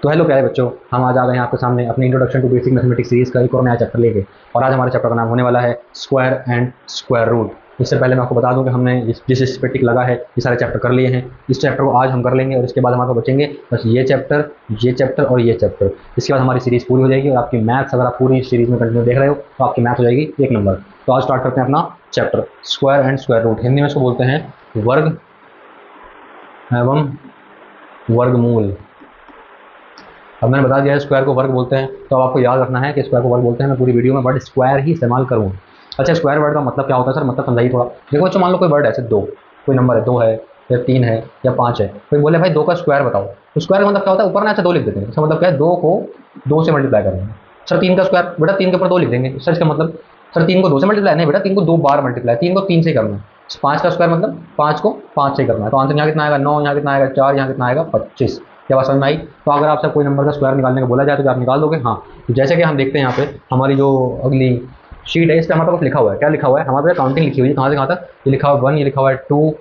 तो हेलो प्यारे बच्चों, हम आज आ गए हैं आपके सामने अपनी introduction to basic mathematics series का एक और नया चैप्टर लेके। और आज हमारे चैप्टर का नाम होने वाला है स्क्वायर एंड स्क्वायर रूट। इससे पहले मैं आपको बता दूं कि हमने जिस पे टिक लगा है ये सारे चैप्टर कर लिए हैं। इस चैप्टर को आज हम कर लेंगे और इसके बाद हमारे को बचेंगे बस ये चैप्टर और ये चैप्टर। इसके बाद हमारी सीरीज पूरी हो जाएगी और आपकी मैथ्स, अगर आप पूरी सीरीज में कंटिन्यू देख रहे हो तो आपकी मैथ्स हो जाएगी 1 नंबर। तो आज स्टार्ट करते हैं अपना chapter square and square root. Hindi में इसको बोलते हैं वर्ग एवं वर्गमूल। अब मैंने बता दिया है स्क्वायर को वर्ग बोलते हैं, तो अब आपको याद रखना है कि स्क्वायर को वर्ग बोलते हैं। मैं पूरी वीडियो में वर्ड स्क्वायर ही इस्तेमाल करूँगा। अच्छा, स्क्वायर वर्ड का मतलब क्या होता है सर? मतलब समझाइए थोड़ा। देखो बच्चों, मान लो कोई वर्ड है ऐसे दो, कोई नंबर है 2 है या 3 है या 5 है, कोई बोले भाई 2 का स्क्वायर बताओ, तो स्क्वायर का मतलब क्या होता है? ऊपर ना अच्छा 2 लिख देते हैं। इसका मतलब क्या है? 2 को 2 से मल्टीप्लाई करेंगे। सर 3 का स्क्वायर, बेटा 3 के ऊपर 2 लिख देंगे। सर इसका मतलब सर 3 को 2 से मल्टीप्लाई नहीं बेटा, 3 को 2 बार मल्टीप्लाई, 3 को 3 से करना है। 5 का स्क्वायर मतलब 5 को 5 से करना है। तो आंसर यहाँ कितना आएगा? 9। यहाँ कितना आएगा? 4। यहाँ कितना आएगा? 25। क्या बात समझ में आई? तो अगर आपसे कोई नंबर का स्क्वायर निकालने को बोला जाए तो आप निकाल दोगे? हाँ। तो जैसे कि हम देखते हैं यहाँ पे हमारी जो अगली शीट है, इस पर हमारे पास लिखा हुआ है। क्या लिखा हुआ है? हमारे पास काउंटिंग लिखी हुई है, कहाँ से कहाँ तक। ये लिखा हुआ है 1, ये लिखा हुआ है 2,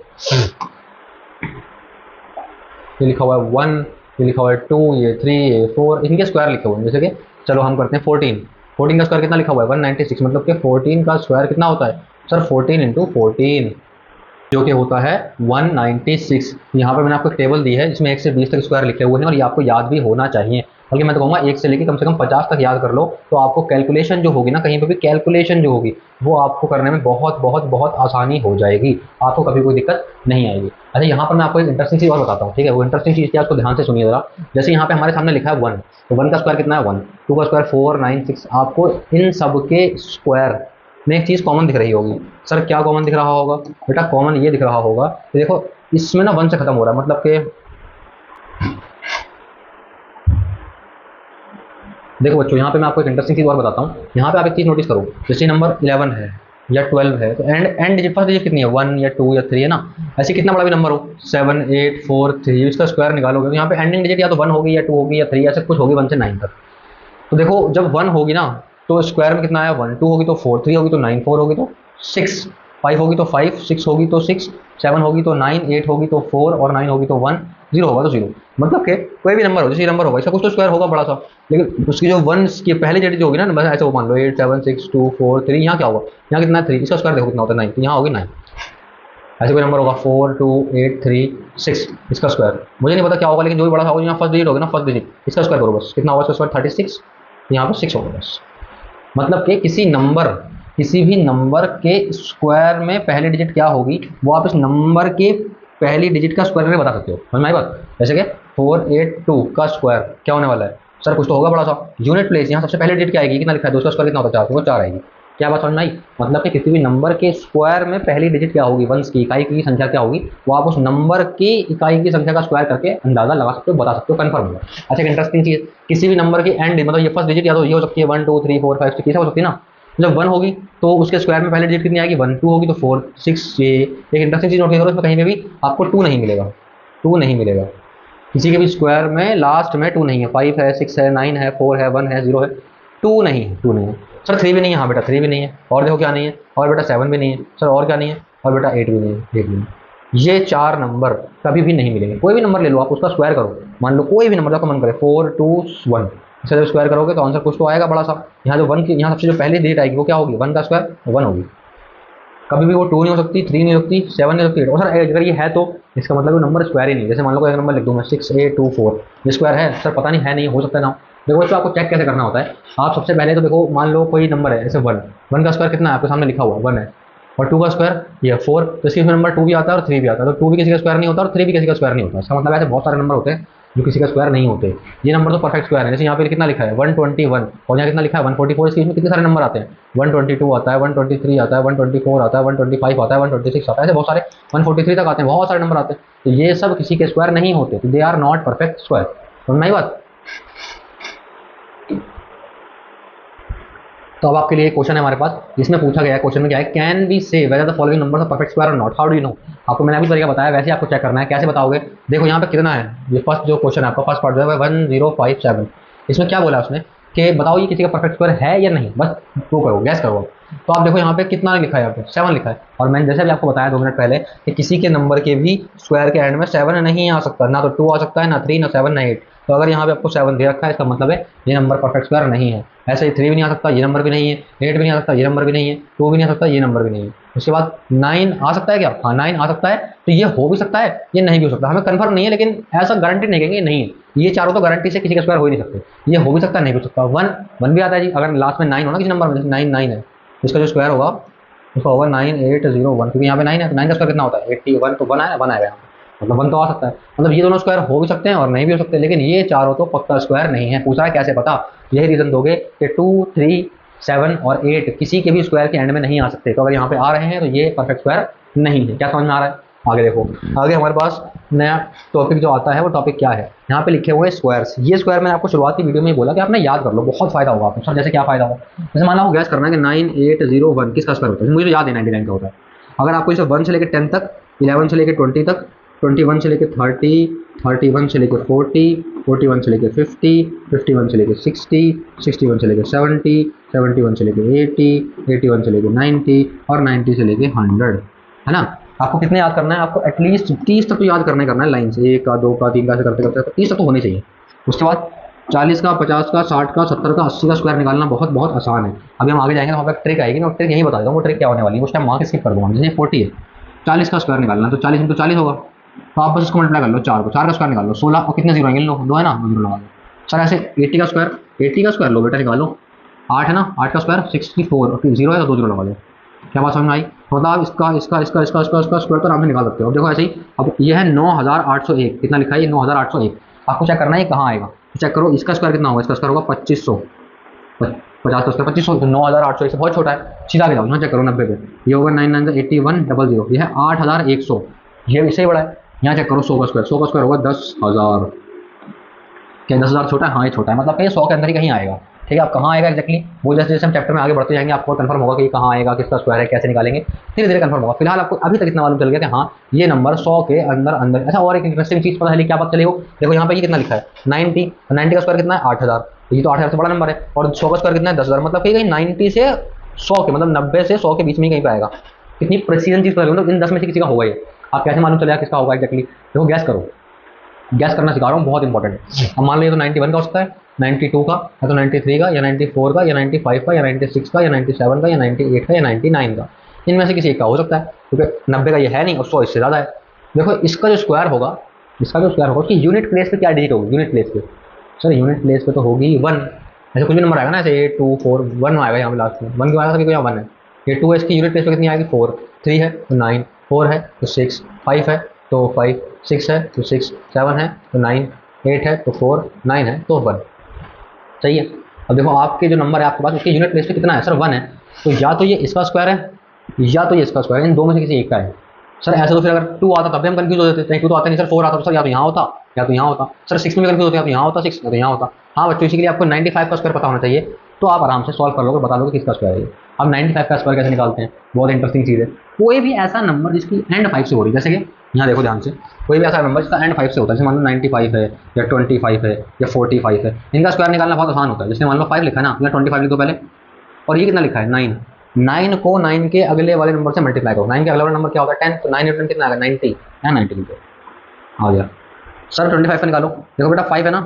ये लिखा हुआ है 1, ये लिखा हुआ है 2, ये 3, ये 4, इनके स्क्वायर लिखे हुए हैं। जैसे कि चलो हम करते हैं 14 का स्क्वायर कितना लिखा हुआ है? 196। मतलब कि 14 का स्क्वायर कितना होता है सर? 14 इंटू 14, जो कि होता है 196। यहाँ पे मैंने आपको एक टेबल दी है जिसमें 1 से 20 तक स्क्वायर लिखे हुए हैं और ये आपको याद भी होना चाहिए। बल्कि मैं तो कहूँगा 1 से लेकर कम से कम 50 तक याद कर लो, तो आपको कैलकुलेशन जो होगी ना, कहीं पर भी कैलकुलेशन जो होगी वो आपको करने में बहुत बहुत बहुत आसानी हो जाएगी। आपको कभी कोई दिक्कत नहीं आएगी। अच्छा, यहाँ पर मैं आपको एक इंटरेस्टिंग चीज़ और बताता हूँ, ठीक है? वो इंटरेस्टिंग चीज़ क्या, आपको ध्यान से सुनिए जरा। जैसे यहाँ पे हमारे सामने लिखा है 1, तो 1 का स्क्वायर कितना है? 1। 2 का स्क्वायर 4, 9, 6। आपको इन सब के स्क्वायर में एक चीज़ कॉमन दिख रही होगी। सर क्या कॉमन दिख रहा होगा बेटा? कॉमन ये दिख रहा होगा कि देखो इसमें ना 1 से खत्म हो रहा है, मतलब कि देखो बच्चों, यहाँ पे मैं आपको एक इंटरेस्टिंग चीज़ और बताता हूँ। यहाँ पे आप एक चीज़ नोटिस करो, जैसे नंबर 11 है या 12 है तो एंड डिजिट, फर्स्ट डिजिट कितनी है? 1 या 2 या 3 है ना। ऐसे कितना बड़ा भी नंबर हो, 7, 8, 4, 3, इसका स्क्वायर निकालोगे तो यहाँ पे एंडिंग डिजिट या तो 1 होगी या 2 होगी या 3, ऐसे कुछ होगी 1 से 9 तक। तो देखो जब 1 होगी ना तो स्क्वायर में कितना आया? 1। 2 होगी तो 4, 3 होगी तो 9, 4 होगी तो 6, 5 होगी तो 5, 6 होगी तो 6, 7 होगी तो 9, 8 होगी तो 4 और 9 होगी तो 1, 0 होगा तो 0। मतलब कि कोई भी नंबर हो, जैसे नंबर होगा इसका कुछ तो स्क्वायर होगा बड़ा सा, लेकिन उसकी जो 1 की पहले डिजिट जो होगी ना, बस ऐसे वो मान लो 8, 7, 6, 2, 4, 3, यहाँ क्या होगा? यहाँ कितना है? 3। इसका स्क्वायर देखो कितना होता है? 9। तो यहाँ होगी 9। ऐसे कोई नंबर होगा 4, 2, 8, 3, 6, इसका स्क्वायर मुझे नहीं पता क्या होगा, लेकिन जो भी बड़ा होगा यहाँ फर्स्ट डिजिट होगी ना, फर्स्ट डिजिट इसका स्क्वायर करो बस, कितना होगा इसका स्क्वायर? 36। यहाँ पर 6 होगा बस। मतलब कि किसी भी नंबर के स्क्वायर में पहली डिजिट क्या होगी वो आप इस नंबर के पहली डिजिट का स्क्वायर करके बता सकते हो। समझ में आई बात? जैसे कि 482 का स्क्वायर क्या होने वाला है सर? कुछ तो होगा बड़ा सा। यूनिट प्लेस, यहाँ सबसे पहली डिजिट क्या आएगी? कितना लिखा है? 2 का स्क्वायर कितना होता है? 4, वो 4 आएगी। क्या बात समझ में आई? मतलब कि किसी भी नंबर के स्क्वायर में पहली डिजिट क्या होगी, वंस की इकाई की संख्या क्या होगी, वो आप उस नंबर की इकाई की संख्या का स्क्वायर करके अंदाजा लगा सकते हो, बता सकते हो, कंफर्म होगा। अच्छा, इंटरेस्टिंग चीज़, किसी भी नंबर की एंड मतलब ये फर्स्ट डिजिट या तो ये हो सकती है 1, 2, 3, 4, 5, 6, हो सकती है ना। जब 1 होगी तो उसके स्क्वायर में पहले डिजिट कितनी आएगी? 1। 2 होगी तो 4, 6। ये एक इंटरेस्टिंग चीज़ नोट करो, इसमें कहीं पे भी आपको 2 नहीं मिलेगा। 2 नहीं मिलेगा किसी के भी स्क्वायर में, लास्ट में 2 नहीं है। 5 है, 6 है, 9 है, 4 है, 1 है, 0 है, 2 नहीं है। 2 नहीं है सर। 3 भी नहीं है। हाँ बेटा 3 भी नहीं है। और देखो क्या नहीं है? और बेटा 7 भी नहीं है सर। और क्या नहीं है? और बेटा 8 भी नहीं है। 8 भी नहीं। ये 4 नंबर कभी भी नहीं मिलेंगे। कोई भी नंबर ले लो आप, उसका स्क्वायर करो। मान लो कोई भी नंबर का मन करे 4, 2, 1, इसका जब स्क्वायर करोगे तो आंसर कुछ तो आएगा बड़ा सा। यहाँ जो 1 की, यहाँ सबसे जो पहली डिजिट आएगी वो क्या होगी? 1 का स्क्वायर 1 होगी। कभी भी वो 2 नहीं हो सकती, 3 नहीं हो सकती, 7 नहीं हो सकती। और सर अगर ये है तो इसका मतलब वो नंबर स्क्वायर ही नहीं। जैसे मान लो एक नंबर लिख दूँ मैं 6824, ये स्क्वायर है सर? पता नहीं है, नहीं हो सकता ना। देखो बच्चों, आपको चेक कैसे करना होता है। आप सबसे पहले तो देखो, मान लो कोई नंबर है ऐसे 1 का स्क्वायर कितना है? आपके सामने लिखा हुआ 1 है, और 2 का स्क्वायर ये 4, तो इसके नंबर 2 भी आता है और 3 भी आता है। तो 2 भी किसी का स्क्वायर नहीं होता और 3 भी किसी का स्क्वायर नहीं होता। इसका मतलब ऐसे बहुत सारे नंबर होते हैं जो किसी का स्क्वायर नहीं होते। ये नंबर तो परफेक्ट स्क्वायर है। जैसे यहाँ पे कितना लिखा है? 121, और यहाँ कितना लिखा है? 144। इसमें कितने सारे नंबर आते हैं? 122 आता है, 123 आता है, 124 आता है, 125 आता है, 126 आता है, ऐसे बहुत सारे 143 तक आते हैं, बहुत सारे नंबर आते हैं। तो ये सब किसी के स्क्वायर नहीं होते, they are not perfect square. समझ में आई बात? तो अब आपके लिए एक क्वेश्चन है हमारे पास, जिसमें पूछा गया है, क्वेश्चन में क्या है? Can we say whether the following numbers are perfect square और not? How do you know? आपको मैंने अभी तरीका बताया, वैसे आपको चेक करना है। कैसे बताओगे? देखो यहाँ पे कितना है, ये फर्स्ट जो क्वेश्चन है आपका, फर्स्ट पार्ट जो है 1057। इसमें क्या बोला उसने कि बताओ ये किसी का परफेक्ट स्क्वायर है या नहीं, बस प्रूव करो, गैस करो। तो आप देखो यहाँ पे कितना लिखा है? यहाँ पे 7 लिखा है। और मैंने जैसे भी आपको बताया 2 मिनट पहले कि किसी के नंबर के भी स्क्वायर के एंड में 7 नहीं आ सकता, ना तो 2 आ सकता है, ना 3, ना 7, ना 8। तो अगर यहाँ पे आपको 7 दे रखा है इसका मतलब है ये नंबर परफेक्ट स्क्वायर नहीं है। ऐसे ही 3 भी नहीं आ सकता, ये नंबर भी नहीं है, 8 भी नहीं आ सकता, ये नंबर भी नहीं है, 2 भी नहीं आ सकता, ये नंबर भी नहीं है। उसके बाद 9 आ सकता है क्या? हाँ 9 आ सकता है, तो ये हो भी सकता है, ये नहीं भी हो सकता, हमें कंफर्म नहीं है, लेकिन ऐसा गारंटी नहीं कहेंगे नहीं है। ये चारों तो गारंटी से किसी का स्क्वायर हो ही नहीं सकते, ये हो भी सकता है नहीं हो सकता। 1 भी आता है जी, अगर लास्ट में 9 हो ना किसी नंबर में, जैसे 9 है, इसका जो स्क्वायर होगा उसका होगा 9801, क्योंकि यहाँ पे 9 है तो 9 का स्क्वायर कितना होता है 81, तो 1 आया, 1 आएगा यहाँ पे, मतलब 1 तो आ सकता है। मतलब ये दोनों स्क्वायर हो भी सकते हैं और नहीं भी हो सकते, लेकिन ये चारों तो पक्का स्क्वायर नहीं है। पूछा है कैसे पता, यही रीजन दोगे कि 2, 3, 7 और 8 किसी के भी स्क्वायर के एंड में नहीं आ सकते, तो अगर यहाँ पे आ रहे हैं तो ये परफेक्ट स्क्वायर नहीं है। क्या समझ में आ रहा है? आगे देखो, आगे हमारे पास नया टॉपिक जो आता है वो टॉपिक क्या है, यहाँ पे लिखे हुए स्क्वायर्स। ये स्क्वायर मैंने आपको शुरुआत की वीडियो में ही बोला कि आपने याद कर लो, बहुत फायदा होगा आपको। सर जैसे क्या फायदा होगा, जैसे मान लो गैस करना है कि 9801 किसका स्क्वायर होता है, मुझे तो याद है 99 का होता है। अगर आपको इसे 1 से लेकर 10 तक, 11 से लेकर 20 तक, 21 से लेकर 30, 31 से लेकर 40, 41 से लेकर 50, 51 से लेकर 60, 61 से लेकर 70, 71 से लेकर 80, 81 से लेकर 90 और 90 से लेकर 100, है ना। आपको कितने याद करना है? आपको एटलीस्ट 30 तक तो याद करना है लाइन से, 1 का, 2 का, 3 का, ऐसे करते करते 30 तक तो होने चाहिए। उसके बाद 40 का, 50 का, 60 का, 70 का, 80 का स्क्वायर निकालना बहुत बहुत आसान है। अभी हम आगे जाएंगे तो वहाँ पर ट्रिक आएगी, मैं ट्रिक यही बता देता हूँ वो ट्रिक क्या होने वाली है, उस टाइम मार्क स्किप कर दूँगा। जैसे 40 है, 40 का स्क्वायर निकालना तो 40 इंटू 40 होगा, तो आप बस इसको मल्टीप्लाई कर लो 4 को, 4 का स्क्वायर निकाल लो, 16 और कितने जीरो आएंगे, लो 2 है ना, 2 जीरो लगा लो। सर ऐसे 80 का स्क्वायर, 80 का स्क्वायर लो बेटा निकालो, 8 है ना, 8 का स्क्वायर 64 और 0 है तो 2 जीरो लगा लो। क्या बात समझ में आई? मतलब इसका स्क्वायर तो आराम से निकाल सकते हो। अब देखो ऐसे ही, अब ये है 9801, कितना लिखा है ये 9801, आपको चेक करना है कहाँ आएगा, चेक करो इसका स्क्वायर कितना होगा, इसका स्क्वायर होगा 2500, 50 का स्क्वायर 2500, तो 9801 से बहुत छोटा है, सीधा आगे जाओ यहाँ चेक करो 90 पे, ये होगा 998100, ये है 8100, ये इससे ही बड़ा है। यहाँ चेक करो 100 का स्क्वायर, 100 का स्क्वायर होगा 10,000, क्या 10,000 छोटा है? हाँ ये छोटा है, मतलब ये 100 के अंदर ही कहीं आएगा। ठीक है, अब कहाँ आएगा एक्जैक्टली वो जैसे जैसे हम चैप्टर में आगे बढ़ते जाएंगे आपको कंफर्म होगा कि ये कहाँ आएगा, किसका स्क्वायर है, कैसे निकालेंगे, धीरे धीरे कंफर्म होगा। फिलहाल आपको अभी तक इतना मालूम चल गया कि हाँ ये नंबर 100 के अंदर अंदर। अच्छा और एक इंटरेस्टिंग चीज़ पता है क्या बात चली हो, देखो यहाँ पे ये कितना लिखा है 90, 90 का स्क्वायर कितना है 8000, तो ये तो 8000 से बड़ा नंबर है, और 100 का स्क्वायर कितना है 10,000, मतलब कहीं 90 से 100 के, मतलब 90 से 100 के बीच में ही कहीं पे आएगा। कितनी प्रेसिजन चीज़ पता लगी, मतलब इन 10 में से किसी का होगा ये। आप कैसे मालूम चलेगा किसका होगा एक्जैक्टली? देखो गैस करो, गैस करना सिखा रहा हूँ, बहुत इंपॉर्टेंट है। अब मान लीजिए तो 91 का हो सकता है, 92 का, या तो 93 का, या 94 का, या 95 का, या 96 का, या 97 का, या 98 का, या 99 का, इनमें से किसी एक का हो सकता है, क्योंकि 90 का ये है नहीं और 100 इससे ज़्यादा है। देखो इसका जो स्क्वायर होगा, उसकी यूनिट प्लेस पे क्या डिजिट होगी, यूनिट प्लेस पे, सर यूनिट प्लेस पे तो होगी 1, ऐसे कुछ भी नंबर आएगा ना, ऐसे 8, 2, 4, 1 आएगा यहाँ पे लास्ट में, 1 क्यों आएगा क्योंकि यहाँ 1 है। ये 2 है, इसकी यूनिट प्लेस पे कितनी आएगी 4, 3 है तो 9, 4 है तो 6, 5 है तो 5, 6 है तो 6, 7 है तो 9, 8 है तो 4, 9 है तो 1, सही है। अब देखो आपके जो नंबर है आपके पास उसके यूनिट प्लेस पे कितना है, सर 1 है, तो या तो ये इसका स्क्वायर है या तो ये इसका स्क्वायर है, इन दो में से किसी एक का है। सर ऐसा तो फिर अगर 2 आता तब भी हम कंफ्यूज हो जाते, 2 तो आता नहीं सर, 4 आता तो सर या तो यहाँ होता या तो यहाँ होता। सर 6 में भी कंफ्यूज होते हैं, यहाँ होता 6 या तो यहाँ होता। हाँ बच्चों इसी के लिए आपको 95 का स्क्वायर पता होना चाहिए, तो आप आराम से सॉल्व कर लोगे, बता दोगे किसका स्क्वायर है। अब 95 का स्क्वायर कैसे निकालते हैं, बहुत इंटरेस्टिंग चीज़ है। कोई भी ऐसा नंबर जिसकी एंड 5 से हो रही है, जैसे कि यहाँ देखो ध्यान से, कोई भी ऐसा नंबर जिसका एंड 5 से होता है, जैसे मान लो 95 है या 25 है या 45 है, इनका स्क्वायर निकालना बहुत आसान होता है। जैसे मान लो 5 लिखा है ना, या 25 लिख दो पहले, और ये कितना लिखा है 9, 9 को 9 के अगले वाले नंबर से मल्टीप्लाई करो, 9 के अगले वाला नंबर क्या होता है 10, तो 9 10 कितना आएगा 90, यहाँ 90 लिखो, आ गया। सर 25 का निकालो, देखो बेटा 5 है ना,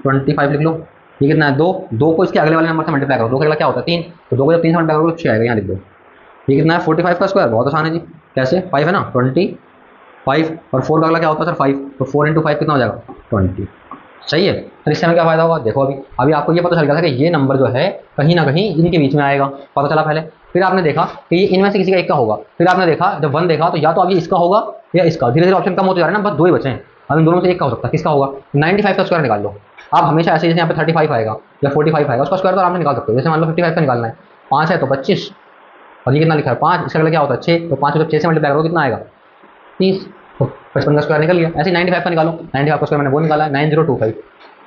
25 लिख लो, ये कितना है 2, 2 को इसके अगले वाले नंबर से मल्टीप्लाई करो, 2 का अगला क्या होता है 3, तो 2 को जब 3 से मल्टीप्लाई करो तो 6 आएगा, यहाँ लिख दो। ये कितना है 45 का स्क्वायर, बहुत आसान है जी, कैसे 5 है ना 25 और 4 का अगला क्या होता है सर 5, तो 4 इंटू 5 कितना हो जाएगा 20, सही है। तो इससे हमें क्या फायदा होगा, देखो अभी आपको ये पता चल गया था कि ये नंबर जो है कहीं ना कहीं इनके बीच में आएगा, पता चला पहले। फिर आपने देखा कि ये इनमें से किसी का एक का होगा, फिर आपने देखा जब 1 देखा तो या तो अब ये इसका होगा या इसका, धीरे धीरे ऑप्शन कम होते जा रहे हैं ना, बस 2 ही बचे हैं, अब इन दोनों से एक का हो सकता है, किसका होगा 95 का स्क्वायर निकाल लो। आप हमेशा ऐसे जैसे यहाँ पे 35 आएगा या 45 आएगा उसका स्क्वायर तो आराम से निकाल सकते हो। जैसे मान लो 55 का निकालना है, 5 है तो 25, और ये कितना लिखा है 5, इसका अगला क्या होता है 6, तो 5 को जब 6 से मल्टीप्लाई करो कितना आएगा 30, तो 55 का स्क्वायर निकल गया। ऐसे 95 का निकालो, 95 का स्क्वायर मैंने वो निकाला है 9025,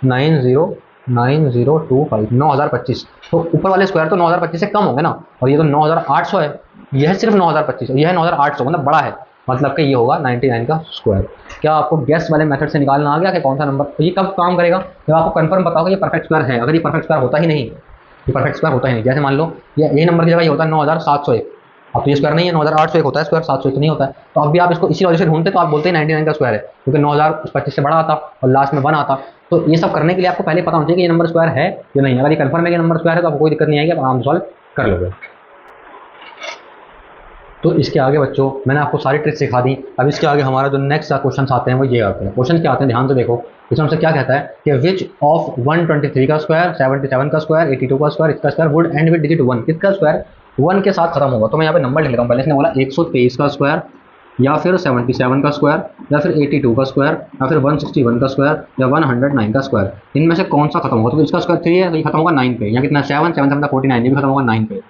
9025, 9025, तो ऊपर वाले स्क्वायर तो 9025 से कम होंगे ना, और ये तो 9800 है, यह है सिर्फ 9025 और यह है 9800, मतलब बड़ा है, मतलब कि ये होगा 99 का स्क्वायर। क्या आपको गेस वाले मेथड से निकालना आ गया कि कौन सा नंबर, तो ये कब काम करेगा जब आपको कंफर्म पता होगा ये परफेक्ट स्क्वायर है। अगर ये परफेक्ट स्क्वायर होता ही नहीं, ये परफेक्ट स्क्वायर होता ही नहीं, जैसे मान लो ये नंबर की जगह ये होता है 9701, अब तो ये स्क्वायर नहीं है, 9801 होता है स्क्वायर, 701 नहीं होता है, तो अब भी आप इसको इसी वजह से ढूंढते तो आप बोलते हैं 99 का स्क्वायर है, क्योंकि 9025 से बड़ा आता और लास्ट में 1 आता, तो ये सब करने के लिए आपको पहले पता होना चाहिए कि ये नंबर स्क्वायर है या नहीं। अगर ये कंफर्म है कि नंबर स्क्वायर है तो आपको कोई दिक्कत नहीं आएगी, आप आराम से सॉल्व कर लोगे। तो इसके आगे बच्चों मैंने आपको सारी ट्रिक सिखा दी। अब इसके आगे हमारा जो नेक्स्ट क्वेश्चन आते हैं वो ये आते हैं। क्वेश्चन क्या आते हैं ध्यान से देखो। इसमें हमसे क्या कहता है कि विच ऑफ 123 का स्क्वायर, 77 का स्क्वायर, 82 का स्क्वायर, इसका square would and with digit 1, किसका स्क्वायर 1 के साथ खत्म होगा। तो मैं यहाँ पे नंबर लिख लेता हूँ। पहले इसने बोला 123 का स्क्वायर, या फिर 77 का स्क्वायर, या फिर 82 का स्क्वायर, या फिर 161 का स्क्वायर, या 109 का स्क्वायर, इनमें से कौन सा खत्म होगा। तो इसका स्क्वायर 3 है तो ये खत्म होगा 9 पे। यहाँ कितना 7 7 7 49, ये भी खत्म होगा 9 पे।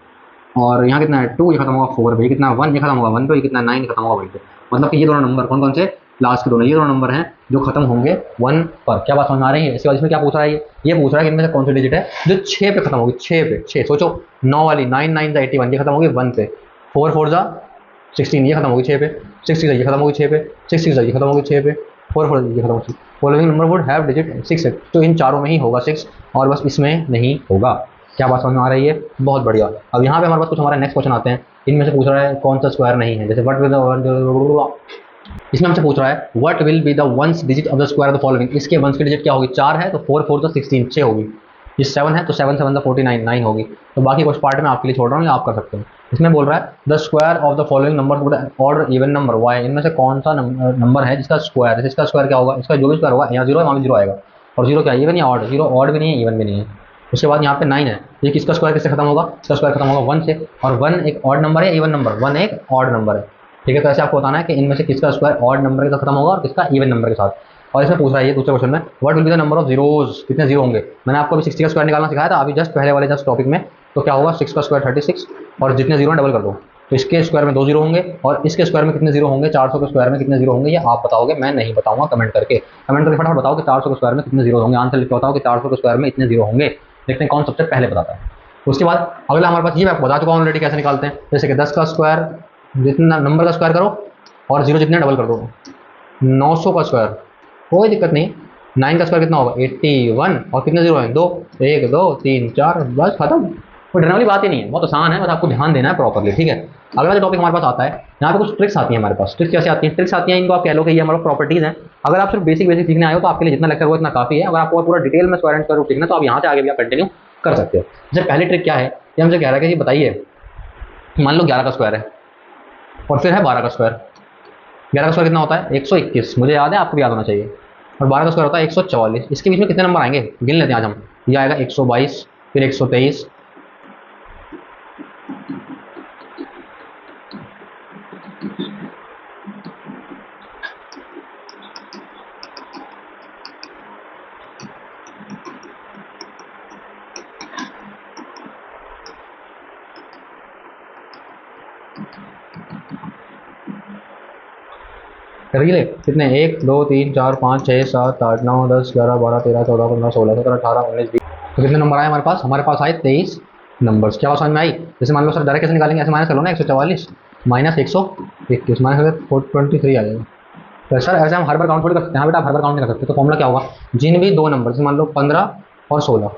और यहाँ कितना है 2, ये खत्म होगा 4 पे। ये कितना 1, ये खत्म होगा 1 पे। ये कितना 9, ये खत्म होगा 1 पे। मतलब कि ये दोनों नंबर कौन कौन से, लास्ट के दोनों, ये दोनों नंबर हैं जो खत्म होंगे 1 पर। क्या बात समझ में आ रही है। इसके बाद इसमें क्या पूछ रहा है, ये पूछ रहा है कि इनमें से कौन सी डिजिट है जो 6 पे खत्म होगी। 6 पे, 6 सोचो, 9 वाली 9 9 81, ये खत्म होगी 1 पे। 4 4 16, ये खत्म होगी 6 पे। 6 6 ये खत्म होगी 6 पे। 6 6 ये खत्म होगी 6 पे। 4 4 ये खत्म होगी। Following number would have digit 6 है, तो इन चारों में ही होगा 6 और बस इसमें नहीं होगा। क्या बात समझ में आ रही है, बहुत बढ़िया। अब यहाँ पे हमारे पास कुछ हमारे नेक्स्ट क्वेश्चन आते हैं। इनमें से पूछ रहा है कौन सा स्क्वायर नहीं है। जैसे व्हाट विल इसमें हमसे पूछ रहा है what will be the ones digit of the square of the following. इसके वंस की डिजिट क्या होगी, 4 है तो 4 4 तो 16, 6 होगी। ये 7 है तो 7 7 49, 9 होगी। तो बाकी कुछ पार्ट में आपके लिए छोड़ रहा हूँ, ये आप कर सकते हैं। इसमें बोल रहा है the square of the following number would odd even number why, इनमें से कौन सा नंबर है जिसका स्क्वायर, जैसे इसका स्क्वायर क्या होगा, इसका जो भी स्क्वायर होगा, यहाँ 0 है वहाँ भी 0 आएगा। और 0 क्या है, इवन या ऑड, 0 ऑड भी नहीं है, इवन भी नहीं है। उसके बाद यहाँ पे 9 है, ये किसका स्क्वायर किससे खत्म होगा, इसका स्क्वायर खत्म होगा 1 से। और 1 एक ऑड नंबर है, इवन नंबर, 1 एक ऑड नंबर है। ठीक है, तो ऐसे आपको बताना है कि इनमें से किसका स्क्वायर ऑड नंबर के साथ खत्म होगा और किसका इवन नंबर के साथ। और इसमें पूछ रहा है ये दूसरे क्वेश्चन में what will be the number of zeros, कितने जीरो होंगे। मैंने आपको अभी 60 का स्क्वायर निकालना सिखाया था अभी जस्ट पहले वाले जस्ट टॉपिक में। तो क्या होगा 6 का स्क्वायर 36 और जितने जीरो डबल कर दो। तो इसके स्क्वायर में 2 जीरो होंगे और इसके स्क्वायर में कितने जीरो होंगे, 400 के स्क्वायर में कितने जीरो होंगे, ये आप बताओगे, मैं नहीं बताऊंगा। कमेंट करके फटाफट बताओ कि 400 के स्क्वायर में कितने जीरो होंगे। आंसर लिख के बताओ कि 400 के स्क्वायर में इतने जीरो होंगे। देखते हैं कौन सबसे पहले बताता है। उसके बाद अगला हमारे पास ये मैं आपको बता चुका हूँ ऑलरेडी कैसे निकालते हैं। जैसे कि 10 का स्क्वायर जितना नंबर का स्क्वायर करो और जीरो जितने डबल कर दो। 900 का स्क्वायर कोई दिक्कत नहीं। 9 का स्क्वायर कितना होगा 81 और कितने जीरो हैं 2, 1 2 3 4, बस खत्म। कोई डरने वाली बात ही नहीं है, बहुत आसान है, बस आपको ध्यान देना है प्रॉपरली। ठीक है, अगला जो टॉपिक हमारे पास आता है, यहाँ पे कुछ ट्रिक्स आती हैं हमारे पास। ट्रिक्स कैसे आती हैं, ट्रिक्स आती हैं, इनको आप कह लो कि ये हमारा प्रॉपर्टीज़ हैं। अगर आप सिर्फ बेसिक सीखने आए हो तो आपके लिए जितना लेक्चर हुआ इतना काफ़ी है। अगर आपको पूरा डिटेल में स्क्वायर एंड स्क्वायर रूट सीखना तो आप यहाँ से आगे भी आप कंटिन्यू कर सकते हो। जैसे पहली ट्रिक क्या है, ये हमसे कह रहा है कि बताइए, मान लो 11 का स्क्वायर है और फिर है 12 का स्क्वायर। 11 का स्क्वायर कितना होता है 121, मुझे याद है, आपको भी याद होना चाहिए। और 12 का स्क्वायर होता है 144। इसके बीच में कितने नंबर आएंगे गिन लेते हैं आज हम। ये आएगा 122, फिर 123, करिए कितने 1 2 3 4 5 6 7 8 9 10 11 12 13 14 15 16 17 18 19 20। तो कितने नंबर आए हमारे पास, हमारे पास आए 23 नंबर्स। क्या समझ में आई। जैसे मान लो सर डायरेक्ट कैसे निकालेंगे, ऐसे माइनस कर लो ना, 144 माइनस 121 माइनस 423 आ जाएगा। तो सर ऐसे हम हर बार काउंट थोड़ी कर सकते हैं। हाँ बेटा, आप हर बार काउंट नहीं कर सकते। तो फॉर्मूला क्या होगा, जिन भी दो नंबर, जैसे मान लो 15 और 16,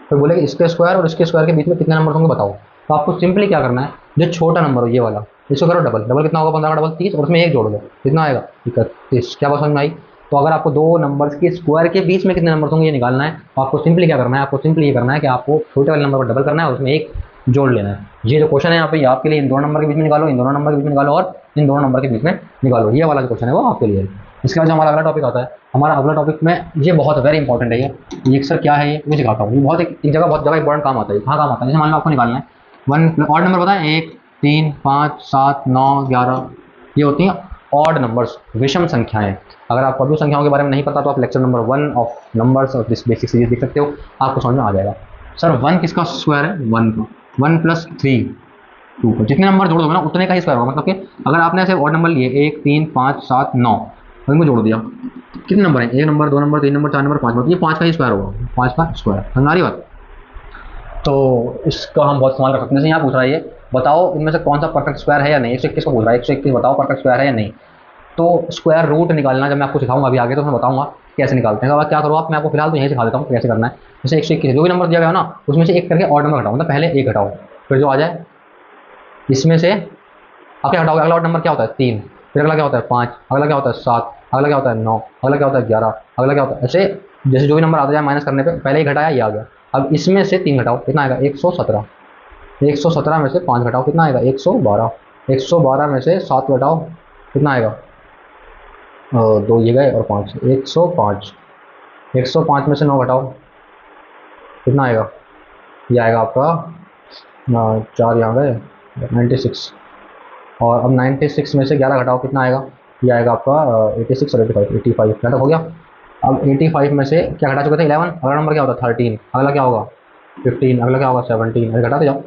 तो बोले कि इसके स्क्वायर और इसके स्क्वायर के बीच में कितने नंबर होंगे बताओ। तो आपको सिंपली क्या करना है, जो छोटा नंबर हो ये वाला, इसको करो डबल। डबल कितना होगा, 15 का डबल 30 और उसमें 1 जोड़ दो, कितना आएगा 31। क्या बात समझ में आई। तो अगर आपको दो नंबर्स के स्क्वायर के बीच में कितने नंबर होंगे ये निकालना है, तो आपको सिंपली क्या करना है, आपको सिंपली ये करना है कि आपको छोटे वाले नंबर पर डबल करना है और उसमें 1 जोड़ लेना है। ये जो क्वेश्चन है यहाँ पे, ये आपके लिए इन दोनों नंबर के बीच में निकालो, इन दोनों नंबर के बीच में निकालो और इन दोनों नंबर के बीच में निकालो। ये वाला जो क्वेश्चन है वो आपके लिए है। इसके बाद जो हमारा अगला टॉपिक आता है, हमारा अगला टॉपिक में ये बहुत वेरी इंपॉर्टेंट है। ये सर क्या है, ये मैं सिखाता हूँ। ये बहुत एक जगह बहुत जगह इंपॉर्टेंट काम आता है। कहाँ काम आता है, जैसे मान लो आपको निकालना है 1 ऑड नंबर बताएं, 1 3 5 7 9 11, ये होती हैं ऑड नंबर्स, विषम संख्याएं। अगर आपको अभी संख्याओं के बारे में नहीं पता तो आप lecture number 1 of numbers of this basic series देख सकते हो, आपको समझ में आ जाएगा। सर 1 किसका स्क्वायर है, 1 का, 1 + 3 2 का, जितने नंबर जोड़ दोगे ना उतने का ही स्क्वायर होगा। मतलब कि अगर आपने ऐसे ऑड नंबर लिए 1 3 5 7 9 और इनको जोड़ दिया, कितने नंबर हैं, 1 number 2 number 3 number 4 number 5 number, ये 5 का ही स्क्वायर होगा, 5 का स्क्वायर। हमारी बात, तो इसका हम बहुत इस्तेमाल कर सकते हैं। जैसे यहाँ पूछ रहा है, ये बताओ इनमें से कौन सा परफेक्ट स्क्वायर है या नहीं। 121 को पूछ रहा है, 121 बताओ परफेक्ट स्क्वायर है या नहीं। तो स्क्वायर रूट निकालना जब मैं आपको सिखाऊंगा अभी आगे, तो मैं बताऊंगा कैसे निकालते हैं। तो अब क्या करो आप, मैं आपको फिलहाल तो यही सिखा देता हूँ कैसे करना है। जैसे 121 जो भी नंबर दिया गया ना उसमें से एक करके ऑड नंबर घटाओ, मतलब पहले 1 घटाओ, फिर जो आ जाए इसमें से आप क्या हटाओगे। अगला ऑड नंबर क्या होता है 3, फिर अगला क्या होता है 5, अगला क्या होता है 7, अगला क्या होता है 9, अगला क्या होता है 11, अगला क्या होता है, ऐसे जैसे जो भी नंबर आता जाए माइनस करने पे पहले ही घटाया, ये आ गया। अब इसमें से 3 घटाओ, कितना आएगा 117। 117 में से 5 घटाओ, कितना आएगा 112। 112 में से 7 घटाओ, कितना आएगा 2 ये गए और 5, 105। 105 में से 9 घटाओ, कितना आएगा, ये आएगा आपका 4 यहाँ गए 96। और अब 96 में से 11 घटाओ, कितना आएगा, ये आएगा आपका 86 और 85, 85 क्या तक हो गया। अब 85 में से क्या घटा चुके थे 11, अगला नंबर क्या होता है 13, अगला क्या होगा 15, अगला क्या होगा 17, अरे घटाते जाओ।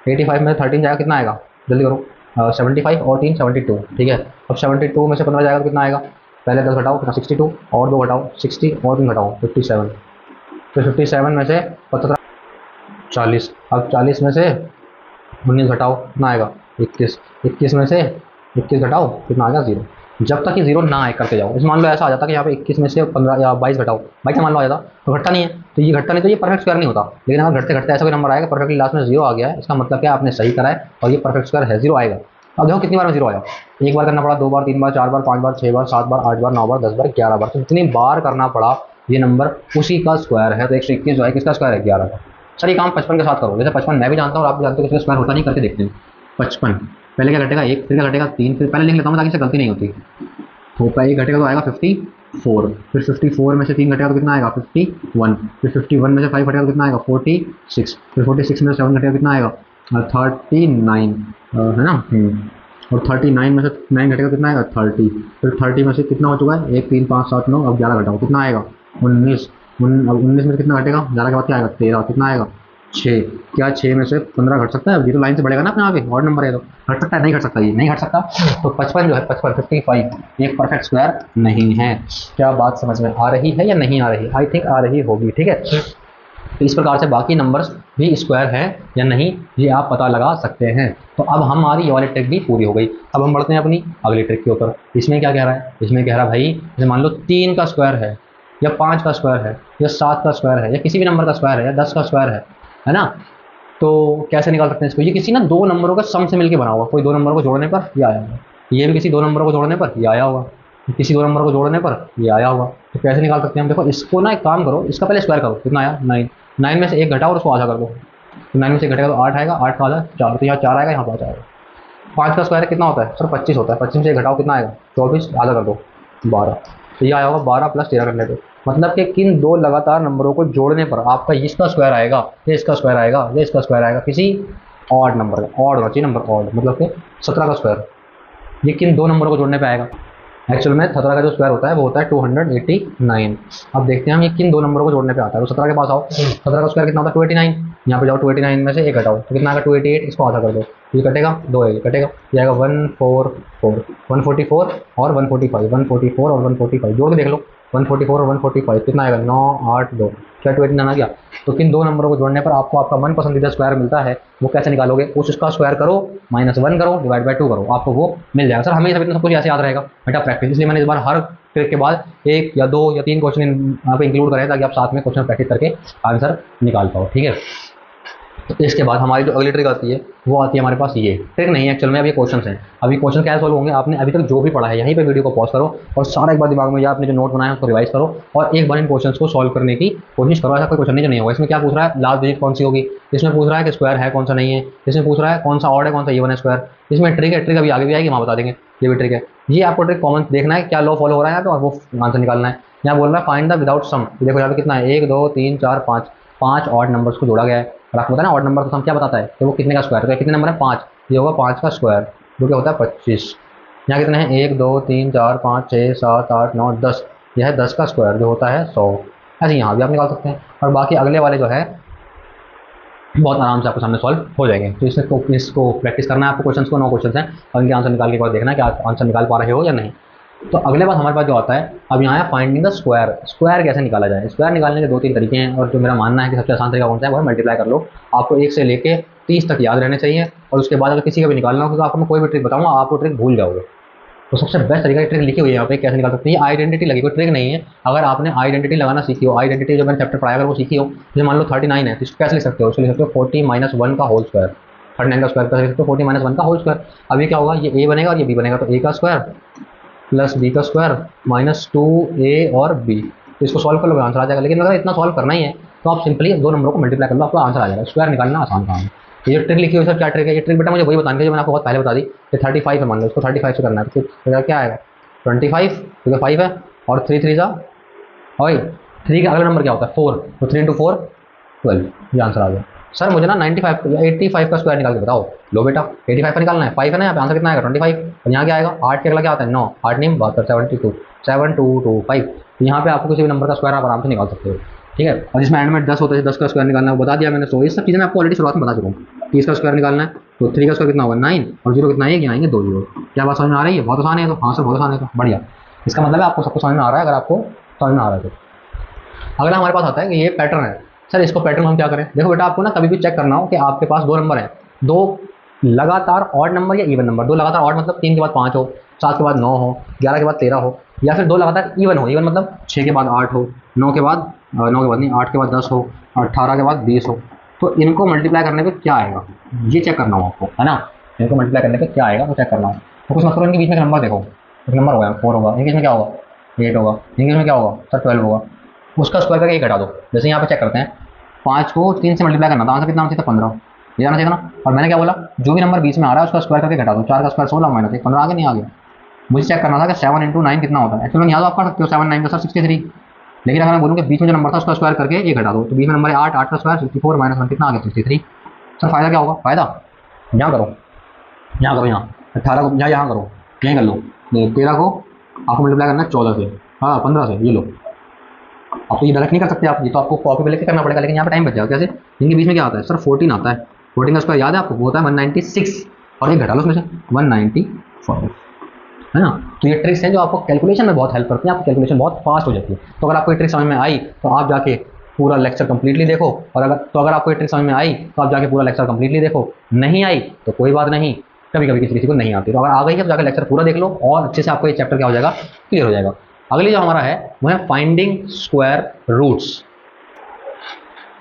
85 में से 13 जाएगा, कितना आएगा जल्दी करो 75 और 3 72, ठीक है। अब 72 में से 15 जाएगा तो कितना आएगा, पहले 10 घटाओ कितना 62 और 2 घटाओ 60 और 3 घटाओ 57। तो 57 में से 17 40, अब 40 में से 19 घटाओ, कितना आएगा 21। 21 में से 21 घटाओ, कितना आएगा 0। जब तक ये 0 ना आए करते जाओ। इस मान लो ऐसा आ जाता कि यहाँ पे 21 में से 15 या 22 घटाओ, 22 मान लो आ जाता तो घटता नहीं है, तो ये घटता नहीं, तो ये परफेक्ट स्क्वायर नहीं होता। लेकिन अगर घटते घटते ऐसा कोई नंबर आएगा परफेक्टली लास्ट में 0 आ गया है, इसका मतलब क्या आपने सही करा है और ये परफेक्ट स्क्वायर है, 0 आएगा। अब देखो कितनी बार में 0 आया, एक बार करना पड़ा, 2 बार, 3 बार, 4 बार, 5 बार, 6 बार, 7 बार, 8 बार, 9 बार, 10 बार, 11 बार, तो जितनी बार करना पड़ा ये नंबर उसी का स्क्वायर है। तो 121 जो है किसका स्क्वायर है 11 का। सर ये काम 55 के साथ करो, जैसे 55 मैं भी जानता हूँ और आप भी जानते हो, किसका स्क्वायर होता नहीं, करके देखते हैं। 55 पहले क्या घटेगा 1, फिर क्या घटेगा 3, फिर पहले लिख लेता हूँ ताकि इससे गलती नहीं होती। तो पहले एक घटेगा तो आएगा 54, फिर 54 में से 3 घटेगा तो कितना आएगा 51, फिर 51 में से 5 घटेगा तो कितना आएगा 46, फिर 46 में से 7 घटेगा कितना आएगा 39 है ना। और 39 में से 9 घटेगा कितना आएगा 30, फिर 30 में से कितना हो चुका है 1 3 5 7 9, अब 11 घटाओ कितना आएगा 19। अब 19 में से कितना घटेगा 11 के बाद क्या आएगा 13, कितना आएगा 6। क्या 6 में से 15 घट सकता है, ये तो लाइन से बढ़ेगा ना अपने आगे, ऑड नंबर है तो घट सकता है, नहीं घट सकता, ये नहीं घट सकता। तो 55 जो है 55 एक परफेक्ट स्क्वायर नहीं है। क्या बात समझ में आ रही है या नहीं आ रही, आई थिंक आ रही होगी, ठीक है। तो इस प्रकार से बाकी नंबर्स भी स्क्वायर है या नहीं ये आप पता लगा सकते हैं। तो अब हमारी ये वाली ट्रिक भी पूरी हो गई। अब हम बढ़ते हैं अपनी अगली ट्रिक के ऊपर। इसमें क्या कह रहा है, इसमें कह रहा है भाई जैसे मान लो 3 का स्क्वायर है या 5 का स्क्वायर है या 7 का स्क्वायर है या किसी भी नंबर का स्क्वायर है या 10 का स्क्वायर है ना। तो कैसे निकाल सकते हैं इसको, ये किसी ना 2 नंबरों का सम से मिलकर बना हुआ, कोई 2 नंबर को जोड़ने पर ये आया होगा, ये भी किसी 2 नंबरों को जोड़ने पर ये आया होगा, किसी 2 नंबर को जोड़ने पर ये आया होगा। तो कैसे निकाल सकते हैं हम, देखो इसको ना एक काम करो, इसका पहले स्क्वायर करो, कितना आया 9, 9 में से 1 घटाओ और उसको आधा कर दो, तो 9 में से घटेगा तो 8 आएगा, 8 का आधा 4, तो यहाँ 4 आएगा, यहाँ 5 आएगा। 5 का स्क्वायर कितना होता है सर 25 होता है, 25 में से 1 घटाओ कितना आएगा 24, आधा कर दो 12, तो ये आया होगा 12 + 13 करने पे। मतलब कि किन 2 लगातार नंबरों को जोड़ने पर आपका इसका स्क्वायर आएगा, ये इसका स्क्वायर आएगा, ये इसका स्क्वायर आएगा, किसी ऑड नंबर का, ऑड होना चाहिए नंबर ऑड, मतलब कि 17 का स्क्वायर, ये किन 2 नंबरों को जोड़ने पे आएगा। एक्चुअल में 17 का जो स्क्वायर होता है वो होता है 289। अब देखते हैं हम ये किन 2 नंबरों को जोड़ने पे आता है। तो 17 के पास आओ, 17 का स्क्वायर कितना होता है 289, यहाँ पे जाओ 289 में से 1 घटाओ तो कितना आएगा 288, इसको आधा कर दो, ये कटेगा 2 है, कटेगा ये आएगा 144, 144 और 145, 144 और 145 जोड़ के देख लो, 144 और 145 कितना आएगा 9 8 2, क्या 289 आ गया। तो किन 2 नंबरों को जोड़ने पर आपको आपका मन पसंदीदा स्क्वायर मिलता है वो कैसे निकालोगे, उसका स्क्वायर करो, -1 करो, /2 करो, आपको वो मिल जाएगा। सर हमें सब कुछ ऐसे याद रहेगा बेटा प्रैक्टिस, इसलिए मैंने इस बार हर ट्रिक के बाद 1 या 2 या 3 क्वेश्चन यहाँ पे इंक्लूड करें ताकि आप साथ में क्वेश्चन प्रैक्टिस करके आंसर निकाल पाओ, ठीक है। तो इसके बाद हमारी जो अगली ट्रिक आती है वो आती है हमारे पास, ये ट्रिक नहीं है एक्चुअल में, अब ये क्वेश्चन हैं। अभी क्वेश्चन क्या सॉल्व होंगे, आपने अभी तक जो भी पढ़ा है यहीं पे वीडियो को पॉज करो और सारा एक बार दिमाग में या आपने जो नोट बनाया है उसको रिवाइज करो और एक बार इन क्वेश्चन को सॉल्व करने की कोशिश करो। ऐसा कोई क्वेश्चन नहीं जो नहीं होगा। इसमें क्या पूछ रहा है, लास्ट डिजिट कौन सी होगी, इसमें पूछ रहा है कि स्क्वायर है कौन सा नहीं है, इसमें पूछ रहा है कौन सा ऑड है कौन सा इवन है स्क्वायर, इसमें ट्रिक है, ट्रिक अभी आगे भी आएगी, वहाँ बता देंगे, ये भी ट्रिक है। ये आपको ट्रिक कॉमन देखना है क्या लॉ फॉलो हो रहा है यहाँ पे और वो आंसर निकालना है। यहाँ बोल रहा है फाइंड द विदाउट सम, देखो यहाँ पे कितना है 1 2 3 4 5, 5 ऑड नंबर्स को जोड़ा गया है और आपको पता है ना ऑड नंबर का सम क्या बताता है, तो वो कितने का स्क्वायर, तो कितने नंबर है 5, ये होगा 5 का स्क्वायर जो क्या होता है 25। यहाँ कितने हैं 1 2 3 4 5 6 7 8 9 10, यह है 10 का स्क्वायर जो होता है 100। ऐसे यहाँ भी आप निकाल सकते हैं और बाकी अगले वाले जो है बहुत आराम से आपके सामने सॉल्व हो जाएंगे। तो इसको प्रैक्टिस करना है आपको, क्वेश्चन को 9 क्वेश्चन हैं और इनके आंसर निकाल के बाद देखना है कि आप आंसर निकाल पा रहे हो या नहीं। तो अगले बात हमारे पास जो आता है अब यहाँ है फाइंडिंग द स्क्वायर, स्क्वायर कैसे निकाला जाए। स्क्वायर निकालने के 2-3 तरीके हैं और जो मेरा मानना है कि सबसे आसान तरीका कौन सा है वो है मल्टीप्लाई कर लो। आपको 1 से लेके 30 तक याद रहने चाहिए और उसके बाद अगर किसी का भी निकालना हो तो आपको मैं कोई भी ट्रिक बताऊंगा आप वो ट्रिक भूल जाओगे। तो सबसे बेस्ट तरीका ट्रिक लिखी हुई है यहाँ पे कैसे निकाल सकते हैं। ये आइडेंटिटी लगी, कोई ट्रिक नहीं है। अगर आपने आइडेंटिटी लगाना सीखी हो, आइडेंटिटी जो मैंने चैप्टर पढ़ाया अगर वो सीखी हो, जैसे मान लो 39 है तो इसको कैसे लिख सकते हो, उसको लिख सकते हो 40 - 1 का होल स्क्वायर, 39 का स्क्वायर कैसे लिख सकते हो 40 - 1 का होल स्क्वायर। अभी क्या होगा ये a बनेगा और ये b बनेगा, तो a का स्क्वायर प्लस b का स्क्वायर -2a और b तो इसको सॉल्व कर लो, आंसर आ जाएगा। लेकिन अगर इतना सॉल्व करना ही है तो आप सिंपली दो नंबरों को मल्टीप्लाई कर लो, आपका आंसर आ जाएगा। स्क्वायर निकालना आसान काम है। ये जो ट्रिक लिखी हुई है सर, क्या ट्रिक है? ये ट्रिक बेटा मुझे वही बतानी है जो मैंने आपको बहुत पहले बता दी कि 35 है, मान लो इसको 35 से करना है, तो क्या आएगा 25, क्योंकि 5 है और 3 3 सा, और 3 का अगला नंबर क्या होता है 4, तो 3 × 4 12, ये आंसर आ गया। सर मुझे ना 95 या 85 का स्क्वायर निकाल के बताओ। लो बेटा 85 का निकालना है, 5 है ना, यहाँ पे आंसर कितना आएगा 25, और यहाँ क्या आएगा 8 के अगला क्या आता है 9, 8 नहीं 72, 72 7225। तो यहाँ पे आपको किसी भी नंबर का स्क्वायर आप आराम से निकाल सकते हो, ठीक है। और जिसमें एंड में 10 होता है, 10 का स्क्वायर निकालना है बता दिया मैंने। सो ये सब चीज़ें मैं आपको ऑलरेडी शुरुआत में बता चुका हूँ। 30 का स्क्वायर निकालना है तो 3 का स्क्वायर कितना होगा 9, और 0 कितना है, आएंगे 2 0। क्या बात समझ में आ रही है? बहुत आसान है। तो हाँ सर बहुत आसान है, तो बढ़िया। इसका मतलब है आपको सबको समझ में आ रहा है। अगर आपको समझ में आ रहा है तो अगला हमारे पास आता है कि ये पैटर्न है। सर इसको पैटर्न हम क्या करें? देखो बेटा आपको ना कभी भी चेक करना हो कि आपके पास दो नंबर हैं, दो लगातार ऑड नंबर या इवन नंबर। दो लगातार ऑड मतलब 3 के बाद 5 हो, 7 के बाद 9 हो, 11 के बाद 13 हो, या फिर दो लगातार इवन हो। इवन मतलब 6 के बाद 8 हो, 9 के बाद नहीं 8 के बाद 10 हो, 18 के बाद 20 हो। तो इनको मल्टीप्लाई करने पे क्या आएगा ये चेक करना हो आपको, है ना। इनको मल्टीप्लाई करने पे क्या आएगा वो चेक करना हो। तो कुछ मतलब इनके बीच में नंबर देखो, एक नंबर होगा 4 होगा, इनके बीच में क्या होगा 8 होगा, इनके बीच में क्या होगा सर 12 होगा। उसका स्क्वायर करके 1 घटा दो। जैसे यहाँ पे चेक करते हैं, 5 को 3 से मल्टीप्लाई करना था, आंसर कितना आना चाहिए था 15, ये आना चाहिए ना। और मैंने क्या बोला, जो भी नंबर बीच में आ रहा है उसका स्क्वायर करके घटा दो। 4 का स्क्वायर 16 माइनस 1 15 आगे नहीं आ गया। मुझे चेक करना था कि 7 × 9 कितना होता है। एक्चुअली यहाँ तो आप कर सकते हो 7 9 का सर 63, लेकिन अगर मैं बोलूँ कि बीच में जो नंबर था उसका स्क्वायर करके ये घटा दो, तो बीच में नंबर है 8, 8 का स्क्वायर 64 माइनस 1 कितना आ गया 63। सर फायदा क्या होगा? फायदा यहाँ करो, यहाँ करो, यहाँ 18 को यहाँ करो, यहीं कर लो। 13 को आपको मल्टीप्लाई करना है 14 से, हाँ 15 से, ये लो। अब तो ये डायरेक्ट नहीं कर सकते आप, ये तो आपको कॉपी पे लेके करना पड़ेगा। लेकिन यहाँ पे टाइम बच जाएगा। कैसे? इनके बीच में क्या आता है सर 14 आता है। 14 का स्क्वायर याद है आपको? वो होता है 196, और एक घटा लो उसमें से 194, है ना। तो ये ट्रिक्स हैं जो आपको कैलकुलेशन में बहुत हेल्प करती हैं, आपकी कैलकुलेशन बहुत फास्ट हो जाती है। तो अगर आपको ये ट्रिक समझ में आई तो आप जाके पूरा लेक्चर कंप्लीटली देखो, और अगर आपको ये ट्रिक समझ में आई तो आप जाके पूरा लेक्चर कंप्लीटली देखो। नहीं आई तो कोई बात नहीं, कभी कभी किसी को नहीं आती। तो अगर आ गई है तो जाकर लेक्चर पूरा देख लो और अच्छे से आपको ये चैप्टर क्या हो जाएगा, क्लियर हो जाएगा। अगली जो हमारा है वो है फाइंडिंग स्क्वायर रूट्स।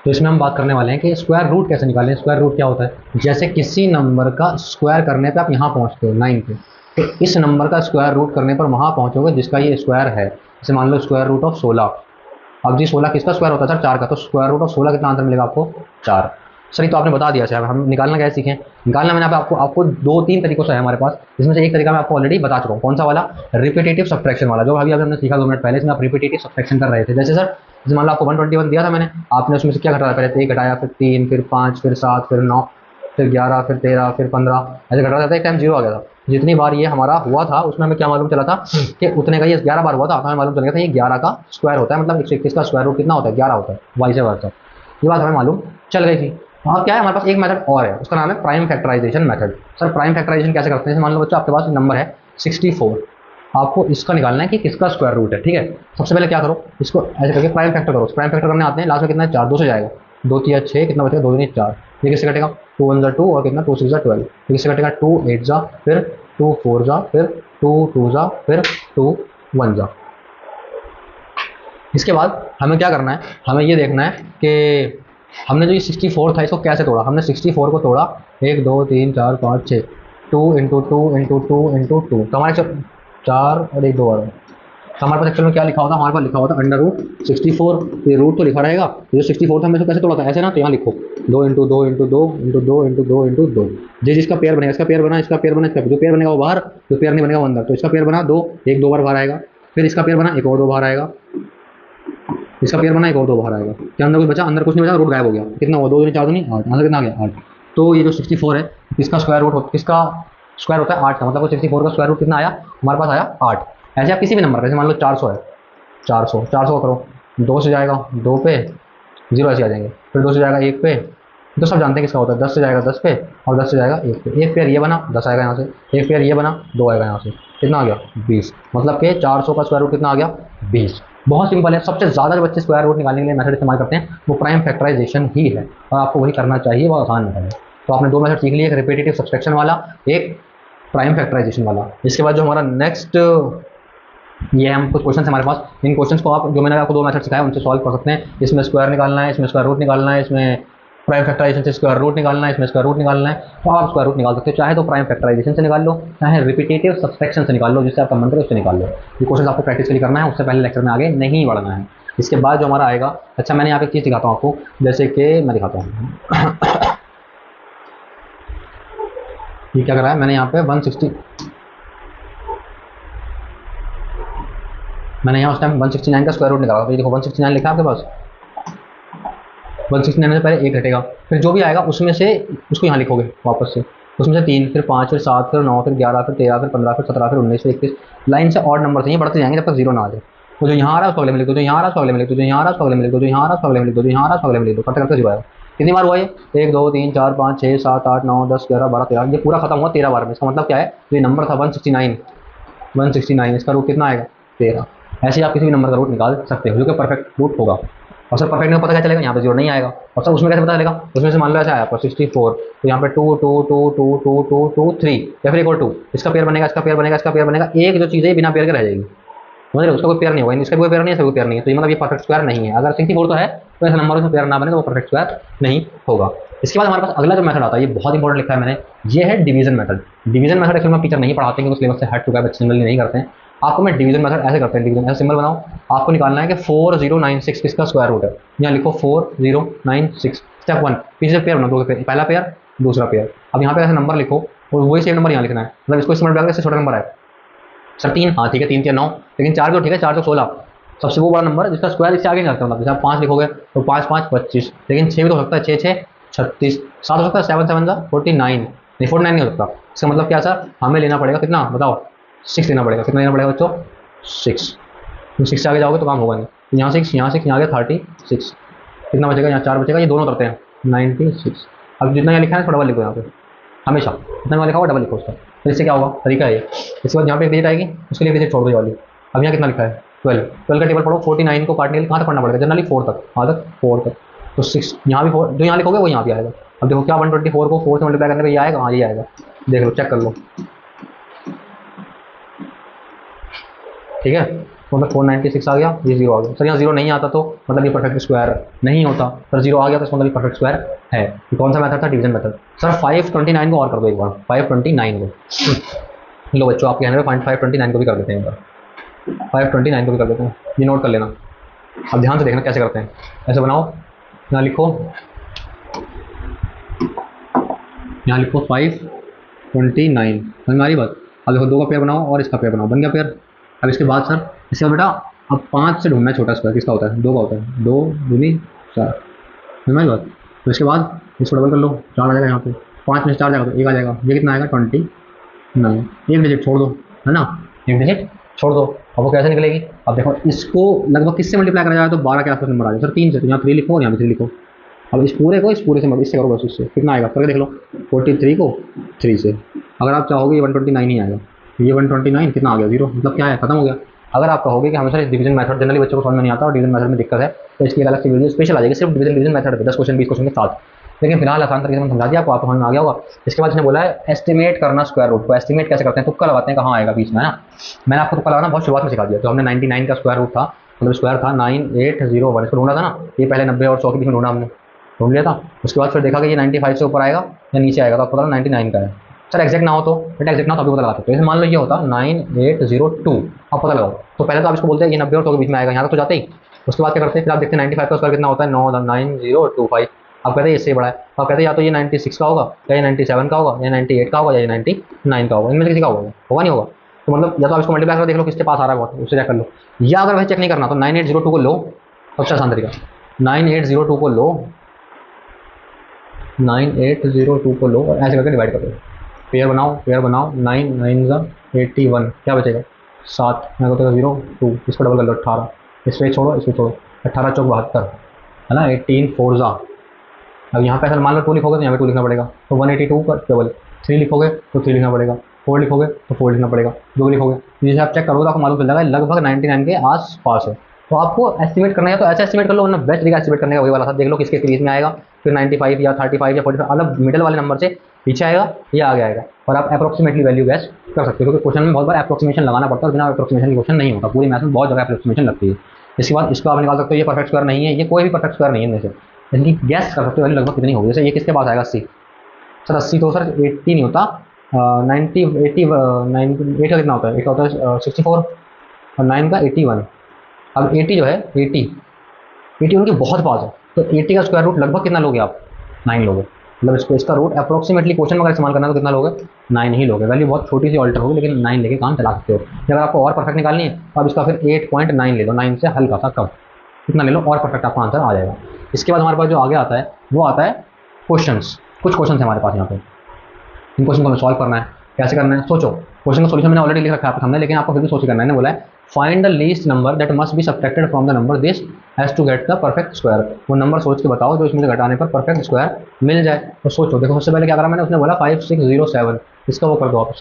तो इसमें हम बात करने वाले हैं कि स्क्वायर रूट कैसे निकालें। स्क्वायर रूट क्या होता है? जैसे किसी नंबर का स्क्वायर करने पे आप यहाँ पहुँचते हो 9 पे, तो इस नंबर का स्क्वायर रूट करने पर वहाँ पहुँचोगे जिसका ये स्क्वायर है। जैसे मान लो स्क्वायर रूट ऑफ 16। अब जी 16 किसका स्क्वायर होता है सर? 4 का। तो स्क्वायर रूट ऑफ 16 कितना आंसर मिलेगा आपको? 4। सर ये तो आपने बता दिया। सर हम निकालना कैसे सीखें? निकालना मैंने आपको 2-3 तरीकों से है हमारे पास। इसमें से एक तरीका मैं आपको ऑलरेडी बता चुका हूँ। कौन सा वाला? रिपीटेटिव सब्ट्रैक्शन वाला, जो अभी हमने सीखा 2 मिनट पहले। इसमें आप रिपीटेटिव सब्ट्रैक्शन कर रहे थे। जैसे सर जैसे मान लो आपको 121 दिया था मैंने, आपने उसमें से क्या घटाया? पहले 1 घटाया, फिर 3, फिर 5, फिर 7, फिर 9, फिर 11, फिर 13, फिर 15, ऐसे घटा रहा था। एक टाइम 0 आ गया था। जितनी बार ये हमारा हुआ था उसमें हमें क्या मालूम चला था कि उतने का ये 11 बार हुआ था, हमें मालूम चल गया था ये 11 का स्क्वायर होता है, मतलब 121 का स्क्वायर रूट कितना होता है? 11 होता है, वाइस वर्सा। ये बात हमें मालूम चल गई थी। हाँ क्या है हमारे पास एक मेथड और है, उसका नाम है prime factorisation method. Sir prime factorisation कैसे करते हैं? मान लो बच्चों आपके पास नंबर है 64, आपको इसका निकालना है कि किसका स्क्वायर रूट है, ठीक है। सबसे पहले क्या करो, इसको ऐसे करके प्राइम फैक्टर करो। प्राइम फैक्टर करने आते हैं, लास्ट में कितना है 4, 2 से जाएगा, 2 3 6, कितना बचेगा 2 3 4, ये किससे कटेगा 2 1 2 और कितना 2 6 12, ये किससे कटेगा 2 8 फिर 2 4 फिर 2 2 फिर 2 1। इसके बाद हमें क्या करना है, हमें ये देखना है कि हमने जो ये 64 था इसको कैसे तोड़ा। हमने 64 को तोड़ा 1 2 3 4 5 6, 2 × 2 × 2 × 2, तो हमारे 4 और 1 2 और हमारे पास एक्चुअल में क्या लिखा होता है? हमारे पास लिखा होता है √64। ये रूट तो लिखा रहेगा, जो 64 था हमने इसको कैसे तोड़ा था? ऐसे ना, तो यहाँ लिखो 2 × 2 × 2 × 2 × 2 × 2, जिसका पेयर बनेगा, इसका पेयर बना, इसका पेयर बना, इसका जो पेयर बनेगा वो बाहर, जो पेयर नहीं बनेगा वो अंदर। तो इसका पेयर बना 2, 1 2 बार बाहर आएगा, फिर इसका पेयर बना 1 और 2 बाहर आएगा, इसका पेयर बना 1 और 2 बाहर आएगा। क्या अंदर कुछ बचा? अंदर कुछ नहीं बचा, रूट गायब हो गया। कितना हुआ? 2 2 4 2 8, आंसर कितना आ गया 8। तो ये जो 64 है इसका स्क्वायर रूट किसका स्क्वायर होता है 8 का, मतलब वो 64 का स्क्वायर रूट कितना आया हमारे पास? आया 8। ऐसे आप किसी भी नंबर का, जैसे मान लो 400 है, 400 करो, 2 से जाएगा 2 पे, 0 ऐसे आ जाएंगे, फिर 2 से जाएगा 1 पे, तो सब जानते हैं किसका होता है। 10 से जाएगा 10 पे, और 10 से जाएगा 1 पे। एक पेयर ये बना 10 आएगा यहाँ से, एक पेयर ये बना 2 आएगा यहाँ से, कितना आ गया 20। मतलब कि 400 का स्क्वायर रूट कितना आ गया 20। बहुत सिंपल है। सबसे ज़्यादा जो बच्चे स्क्वायर रूट निकालने के लिए मेथड इस्तेमाल करते हैं वो प्राइम फैक्टराइजेशन ही है, और आपको वही करना चाहिए, बहुत आसान मेथड है। तो आपने 2 मेथड सीख लिए, एक रिपीटेटिव सब्सट्रैक्शन वाला, एक प्राइम फैक्टराइजेशन वाला। इसके बाद जो हमारा नेक्स्ट ये हम कुछ क्वेश्चन हमारे पास, इन क्वेश्चन को आप जो मैंने आपको 2 मेथड सिखाया उनसे सॉल्व कर सकते हैं। इसमें स्क्वायर निकालना है, इसमें स्क्वायर रूट निकालना है, इसमें प्राइम फैक्टराइजेशन से स्क्वायर रूट निकालना है, इसमें स्क्वायर रूट निकालना है, तो आप स्क्वायर रूट निकाल सकते हो। चाहे तो प्राइम फैक्टराइजेशन से निकाल लो, चाहे रिपीटेटिव सब्सट्रैक्शन से निकाल लो, जिससे आपका मन करे उससे निकाल लो। ये क्वेश्चन आपको प्रैक्टिस के लिए करना है, उससे पहले लेक्चर में आगे नहीं बढ़ना है। इसके बाद जो हमारा आएगा, अच्छा मैंने यहाँ पे एक चीज़ दिखाता हूँ आपको, जैसे कि मैं दिखाता हूँ ये क्या कर रहा है, मैंने यहाँ पे 160, मैंने यहाँ उस टाइम 169 का स्क्वायर रूट निकाला, तो ये देखो 169 लिखा है आपके पास, 169 से पहले एक घटेगा, फिर जो भी आएगा उसमें से उसको यहाँ लिखोगे वापस से, उसमें से 3 फिर 5 फिर 7 फिर 9 फिर 11 फिर 13 फिर 15 फिर 17 फिर 19 फिर 21 लाइन से ऑड नंबर से ये बढ़ते जाएंगे जब तक जीरो ना आ जाए। तो जो यहाँ आ रहा है उसको अगले में लिख दो, जो यहाँ आ रहा है उसको अगले में लिख दो, जो यहाँ आ रहा है उसको अगले में लिख दो, जो यहाँ आ रहा है उसको अगले में लिख दो, जो यहाँ आ रहा है उसको अगले में लिख दो, करते करते जीरो आएगा। कितनी बार हुआ ये, 1 2 3 4 5 6 7 8 9 10 11 12 13, ये पूरा खत्म हुआ 13 बार में। इसका मतलब क्या है, ये नंबर था 169, 169 इसका रूट कितना आएगा 13। ऐसे आप किसी भी नंबर का रूट निकाल सकते हो जो कि परफेक्ट रूट होगा। और सर परफेक्ट में पता क्या चलेगा, यहाँ पे जीरो नहीं आएगा। और सर उसमें कैसे पता चलेगा, उसमें से मान लो ऐसे आया आपका 64, तो यहाँ पे 2 2 2 2 2 2 2 3 या फिर एक और 2, इसका पेयर बनेगा, इसका पेयर बनेगा, इसका पेयर बनेगा, एक जो चीज़ है बिना पेयर के रह जाएगी, समझ रहे हो, उसका कोई पेयर नहीं होगा, इसका कोई पेयर नहीं है, इसका कोई पेयर नहीं है, तो ये मतलब ये परफेक्ट स्क्वायर नहीं है। अगर 64 तो है तो ऐसा नंबर उसमें पेयर ना बने तो वो परफेक्ट स्क्वायर नहीं होगा। इसके बाद हमारे पास अगला जो मेथड आता है, ये बहुत इंपॉर्टेंट लिखा है मैंने, ये है division method. Division method actually में टीचर नहीं पढ़ाते हैं क्योंकि सिलेबस से हट चुका है, बच्चे जनरली नहीं करते हैं। आपको मैं डिवीजन मेथड ऐसे करते हैं, डिवीजन ऐसे सिंबल बनाओ, आपको निकालना है कि 4096 किसका स्क्वायर रूट है, यहाँ लिखो 4096। स्टेप 1 पीछे पेयर बना दो, पहला पेयर दूसरा पेयर, अब यहाँ पे ऐसे नंबर लिखो और वही सेम नंबर यहाँ लिखना है, मतलब इसको इसमें डाल के इससे छोटा नंबर है सर 3, हाँ ठीक है 3 3 9, लेकिन 4 जो ठीक है 4 तो 16, सबसे वो बड़ा नंबर जिसका स्क्वायर इससे आगे नहीं लगता, मतलब जैसे आप 5 लिखोगे तो 5 5 25, लेकिन 6 भी तो हो सकता है, 6 6 36, 7 हो सकता है, 7 7 49, नहीं 49 नहीं हो सकता। इसका मतलब क्या सर, हमें लेना पड़ेगा कितना बताओ, 6 लेना पड़ेगा। कितना लेना पड़ेगा बच्चों, 6। तुम 6 से आगे जाओगे तो काम होगा नहीं, यहाँ 6 यहाँ 6 यहाँ गया 36, कितना बचेगा, यहाँ 4 बचेगा, ये दोनों करते हैं 96। अब जितना यहाँ लिखा है थोड़ा डबल लिखो, यहाँ पे हमेशा जितना यहाँ लिखा होगा डबल लिखो उसका, तो इससे क्या होगा, तरीका है ये। इसके बाद यहाँ पे एक डिजिट आएगी, उसके लिए डिजिट छोड़ दो ये वाली। अब यहाँ कितना लिखा है 12, 12 का टेबल पढ़ो, 49 को काटने के लिए कहाँ तक पढ़ना पड़ेगा, जनरली 4 तक, कहाँ तक 4 तक, तो 6 यहाँ भी 4, जो यहाँ लिखोगे वो यहाँ भी आएगा। अब देखो क्या 124 को 4 से मल्टीप्लाई करने पर ये आएगा, हाँ ये आएगा, देख लो चेक कर लो, ठीक है, मतलब 496 आ गया, ये जीरो आ गया। सर यहाँ जीरो नहीं आता तो मतलब ये परफेक्ट स्क्वायर नहीं होता, सर जीरो आ गया तो इसका मतलब ये परफेक्ट स्क्वायर है। ये कौन सा मेथड था, डिवीजन मेथड। सर 529 को और कर दो एक बार, 529 को लो बच्चों, आपके यहाँ पे 529 को भी कर देते हैं एक बार, 529 को भी कर देते हैं, ये नोट कर लेना। अब ध्यान से देखना कैसे करते हैं, ऐसे बनाओ, यहाँ लिखो, यहाँ लिखो 529, समझ में आ रही बात। अब देखो 2 का पेयर बनाओ और इसका पेयर बनाओ, बन गया पेयर। अब इसके बाद सर इसका बेटा अब 5 से ढूंढना है छोटा स्क्वायर, किसका होता है 2 का होता है, 2 दूनी 4, समझ में बात। तो इसके बाद इसको डबल कर लो, 4 आ जाएगा यहाँ पे, 5 में से 4 जाएगा तो 1 आ जाएगा, ये कितना आएगा 29, एक डिजिट छोड़ दो है ना, एक डिजिट छोड़ दो। अब वो कैसे निकलेगी, अब देखो इसको लगभग किससे मल्टीप्लाई करा जाए तो 12 के आसपास नंबर आ जाए, सर 3 से, तो यहाँ 3 लिखो और यहाँ भी 3 लिखो। अब इस पूरे से इससे करो बस, इससे कितना आएगा करके देख लो, 43 को 3 से, अगर आप चाहोगे ये 129 ही आएगा, ये 129 कितना आ गया 0, मतलब क्या है खत्म हो गया। अगर आप कहोगे कि हमेशा डिवीजन मेथड जनरली बच्चों को समझ में नहीं आता और डिवीजन मेथड में दिक्कत है, तो इसकी अलग से वीडियो स्पेशल आ जाएगी सिर्फ डिवीजन मेथड पे 10 क्वेश्चन 20 क्वेश्चन के साथ। लेकिन फिलहाल आसान तरीके से समझा दिया आपको, समझ में आ गया होगा। इसके बाद इसने बोला है एस्टिमेट करना स्क्वायर रूट को, एस्टिमेट कैसे करते हैं, तुक्का लगाते हैं कहाँ आएगा बीच में, है ना। मैंने आपको तुक्का लगाना बहुत शुरुआत में सिखा दिया, तो हमने 99 का स्क्वायर रूट था, मतलब स्क्वायर था 9801, इसको ढूंढा था ना, ये पहले 90 और 100 के बीच में ढूंढा हमने, ढूंढ लिया था। उसके बाद फिर देखा कि ये 95 से ऊपर आएगा या नीचे आएगा, तो आपको पता 99 का है। सर एक्जैक्ट ना हो तो बेटा एक्जैक्ट ना हो तो अभी पता लगा सकते हो। जैसे मान लो ये होता 9802, आप पता लगाओ, तो पहले तो आप इसको बोलते हैं ये 90 और 100 के बीच में आएगा, यहाँ तक तो जाते ही। उसके बाद क्या करते हैं, फिर आप देखते हैं 95 का स्क्वायर कितना होता है 99025, आप कहते हैं इससे बड़ा है, आप कहते हैं या तो ये 96 का होगा या ये 97 का होगा या 98 का होगा या ये 99 का होगा, इनमें से किसी का होगा नहीं होगा। तो मतलब या तो आप इसको मल्टीप्लाई कर देख लो किसके पास आ रहा है बहुत, उससे चेक कर लो, या अगर वह चेक नहीं करना तो 9802 को लो, सबसे आसान तरीका 9802 को लो, 9802 को लो और ऐसे करके डिवाइड कर दो, पेयर बनाओ 9 9 81, क्या बचेगा 7, यहाँ को 0 2, इसको डबल कर लो 18, इस पे छोड़ो 18 चौक 72 है ना, 18 4 जा। अब यहाँ पे अगर मान लो 2 लिखोगे तो यहाँ पे 2 लिखना पड़ेगा, तो 182 का टेबल, 3 लिखोगे तो 3 लिखना पड़ेगा, 4 लिखोगे तो 4 लिखना पड़ेगा, 2 लिखोगे जैसे आप चेक करोगे तो आपको मालूम चल जाएगा लगभग 99 के आस पास है। तो आपको एस्टिमेट करना है तो ऐसा एस्टिमेट कर लो, वरना बेस्ट तरीका एस्टिमेट करने का वही वाला था, देख लो किसके सीरीज में आएगा, फिर 95 या 35 या 45 अलग मिडल वाले नंबर से पीछे आएगा या आगे आएगा, और आप अप्रोक्सीमेटली वैल्यू गैस कर सकते हो, क्योंकि क्वेश्चन में बहुत बार अप्रोक्सीमेशन लगाना पड़ता है और बिना अप्रोक्सीमेशन की क्वेश्चन नहीं होता, पूरी मैथ में बहुत जगह अप्रोक्सीमेशन लगती है। इसके बाद इसको आप निकाल सकते हो, ये परफेक्ट स्क्वायर नहीं है, ये कोई भी परफेक्ट स्क्वायर नहीं है इनमें से, इनकी गैस कर सकते हो वैल्यू लगभग कितनी होगी। जैसे ये किसके पास आएगा 80, सर 80 तो सर 80 नहीं होता, 90 80 8 का कितना होता है, 8 का होता है 64 और 9 का 81। अब 80 जो है 80 80 उनकी बहुत पास है, तो 80 का स्क्वायर रूट लगभग कितना लोगे आप, 9 लोगे। मतलब इसको इसका रूट अप्रोक्सीमेटली क्वेश्चन में अगर इस्तेमाल करना है तो कितना लोगे, 9 ही लोगे। वैल्यू बहुत छोटी सी ऑल्टर होगी लेकिन 9 लेके काम चला सकते हो। अगर आपको और परफेक्ट निकालनी है तो आप इसका फिर 8.9 ले लो, 9 से हल्का सा कम, कितना ले लो और परफेक्ट आपका आंसर आ जाएगा। इसके बाद हमारे पास जो आगे आता है वो आता है क्वेश्चंस। कुछ क्वेश्चन है हमारे पास यहाँ पे, इन क्वेश्चन को हमें सॉल्व करना है। कैसे करना है सोचो, क्वेश्चन का सॉल्यूशन मैंने ऑलरेडी लिख रखा है आपके सामने, लेकिन आपको फिर भी सोच के करना है। मैंने बोला है find the least number that must be subtracted from the number this has to get the perfect square. वो नंबर सोच के बताओ जो इसमें से घटाने पर परफेक्ट स्क्वायर मिल जाए। तो सोचो, देखो सबसे पहले क्या करा मैंने, उसने बोला 5607, इसका वो कर दो आप,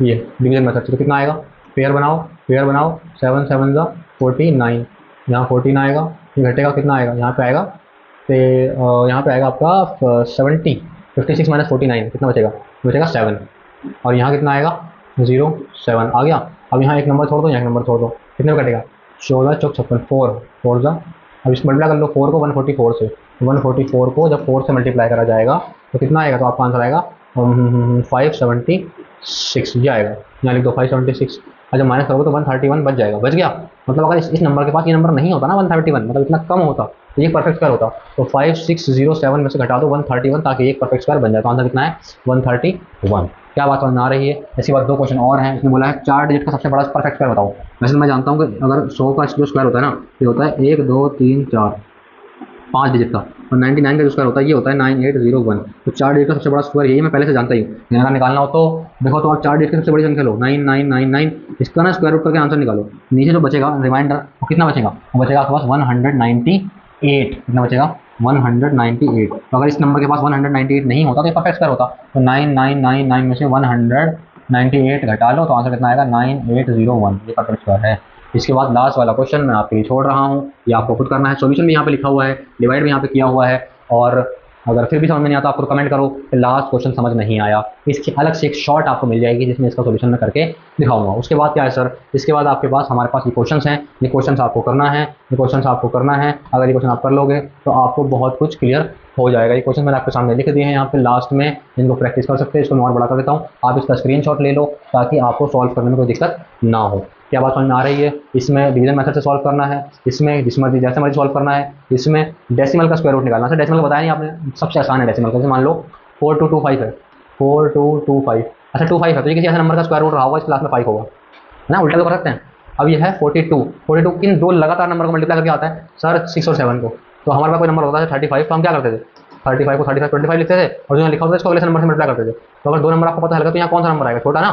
ये डिवीजन मेथड से। तो कितना आएगा, पेयर बनाओ, पेयर बनाओ, 7 7 जा 49, यहाँ 14 आएगा, ये घटेगा कितना आएगा, यहाँ पे आएगा यहाँ पे आएगा आपका 70, 56 माइनस 49 कितना बचेगा, बचेगा 7, और यहाँ कितना आएगा 0 7 आ गया। अब यहाँ एक नंबर छोड़ दो, यहाँ एक नंबर छोड़ दो, कितने में कटेगा 14 चौक 56, 4 जा। अब इस मल्टीप्लाई कर लो 4 को 144 से, 144 को जब 4 से मल्टीप्लाई करा जाएगा तो कितना आएगा, तो आपका आंसर आएगा 576, ये आएगा। यहाँ लिख दो 576, और जब माइनस करोगे तो 131 बच जाएगा, बच गया। मतलब अगर इस नंबर के पास ये नंबर नहीं होता ना 131, मतलब इतना कम होता तो ये परफेक्ट स्क्वायर होता। तो 5607 में से घटा दो 131 ताकि एक परफेक्ट स्क्वायर बन जाए। तो आंसर कितना है 131। क्या बात समझ में आ रही है। ऐसी बात 2 क्वेश्चन और हैं। इसमें बोला है 4 डिजिट का सबसे बड़ा परफेक्ट स्क्वायर बताओ। वैसे मैं जानता हूँ कि अगर 100 का जो स्क्वायर होता है ना, ये होता है 1 2 3 4 5 डिजिट का, और 99 का जो स्क्वायर होता है ये होता है 9801। तो 4 डिजिट का सबसे बड़ा स्क्वायर यही मैं पहले से जानता ही हूँ। अगर निकालना हो तो देखो, तो आप 4 डिजिट की सबसे बड़ी संख्या लो 9999, इसका ना स्क्वायर रूट करके आंसर निकालो। नीचे जो बचेगा रिमाइंडर वो कितना बचेगा, वो बचेगा आपके पास 198, कितना बचेगा 198। तो अगर इस नंबर के पास 198 नहीं होता तो ये परफेक्ट स्क्वायर होता। तो 9999 में से 198 घटा लो तो आंसर कितना आएगा 9801, ये परफेक्ट स्क्वायर है। इसके बाद लास्ट वाला क्वेश्चन मैं आपके लिए छोड़ रहा हूँ, ये आपको खुद करना है। सॉल्यूशन भी यहाँ पे लिखा हुआ है, डिवाइड भी यहाँ पे किया हुआ है, और अगर फिर भी समझ में नहीं आता आपको कमेंट करो कि लास्ट क्वेश्चन समझ नहीं आया। इसकी अलग से एक शॉर्ट आपको मिल जाएगी जिसमें इसका सॉल्यूशन मैं करके दिखाऊंगा। उसके बाद क्या है सर, इसके बाद आपके पास हमारे पास ये क्वेश्चंस हैं, ये क्वेश्चंस आपको करना है, ये क्वेश्चंस आपको करना है। अगर ये क्वेश्चन आप कर लोगे तो आपको बहुत कुछ क्लियर हो जाएगा। ये क्वेश्चन मैंने आपके सामने लिख दिए हैं यहाँ पे लास्ट में, इनको प्रैक्टिस कर सकते हैं। इसको मैं और बड़ा कर देता हूँ, आप इसका स्क्रीनशॉट ले लो ताकि आपको सॉल्व करने में कोई दिक्कत ना हो। क्या बात समझ में आ रही है। इसमें डिवीजन मेथड से सॉल्व करना है, इसमें जैसे मर्जी सॉल्व करना है, इसमें डेसिमल का स्क्वायर रूट निकालना है। सर डेसिमल का बताया नहीं आपने, सबसे आसान है डेसिमल का। जैसे मान लो 4225 है, 4225, अच्छा 25 है तो ये किसी ऐसे नंबर का स्क्वायर रूट रहा होगा इस क्लास में 5 होगा ना, उल्टा तो कर सकते हैं। अब ये है 42 किन 2 लगातार नंबर को मल्टीप्लाई करके आता है सर 6 और 7 को। तो हमारे पास कोई नंबर होता है 35, तो हम क्या करते थे 35 को 35 25 लिखते थे, और जो लिखा होता है इसको अगले नंबर से मल्टीप्लाई करते थे। तो अगर 2 नंबर आपको पता है तो यहाँ कौन सा नंबर आएगा, छोटा ना,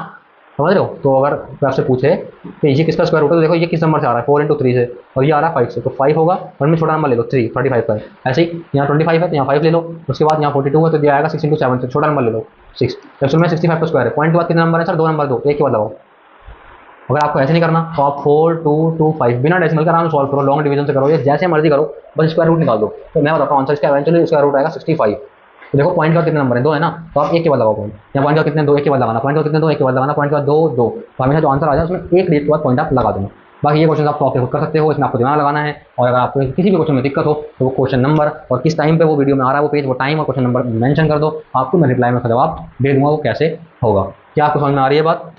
समझ रहे हो। तो अगर आपसे पूछे कि ये किसका स्क्वायर रूट है तो देखो ये किस नंबर से आ रहा है 4 × 3 से, और ये आ रहा है 5 से, तो 5 होगा, और में छोटा नंबर ले लो 3, 35 का। ऐसे ही यहाँ 25 है तो यहाँ 5 ले लो, उसके बाद यहाँ 42 है तो ये आएगा 6 × 7 से, छोटा नंबर ले लो 6। एक्चुअल में 65 का स्क्वायर है। पॉइंट के बाद कितने नंबर है सर, 2 नंबर, 2 एक के बाद लगाओ। अगर आपको ऐसे नहीं करना तो आप 4225 बिना डेसिमल का आराम सॉल्व करो, लॉन्ग डिवीजन से करो, या जैसे मर्जी करो, बस स्क्वायर रूट निकाल दो। तो मैं बताता हूँ आंसर इसका एवेंचुअली स्क्वायर रूट आएगा 65। तो देखो पॉइंट का कितने नंबर है, 2 है ना, तो आप एक के बाद लगाओ पॉइंट। या पॉइंट का कितने 2 एक के बाद लगाना, पॉइंट का कितने 2 एक के बाद लगाना, पॉइंट का 2 2। तो हमेशा जो आंसर आ जाए उसमें एक डिजिट के बाद पॉइंट आप लगा देना। बाकी ये क्वेश्चन आप सॉल्व खुद कर सकते हो, इसमें आपको दिमाग लगाना है। और अगर आपको किसी भी क्वेश्चन में दिक्कत हो तो वो क्वेश्चन नंबर और किस टाइम पे वो वीडियो में आ रहा है वो पेज, वो टाइम और क्वेश्चन नंबर मेंशन कर दो, आपको मैं रिप्लाई में उसका जवाब दे दूंगा वो कैसे होगा। क्या आपको समझ में आ रही है बात।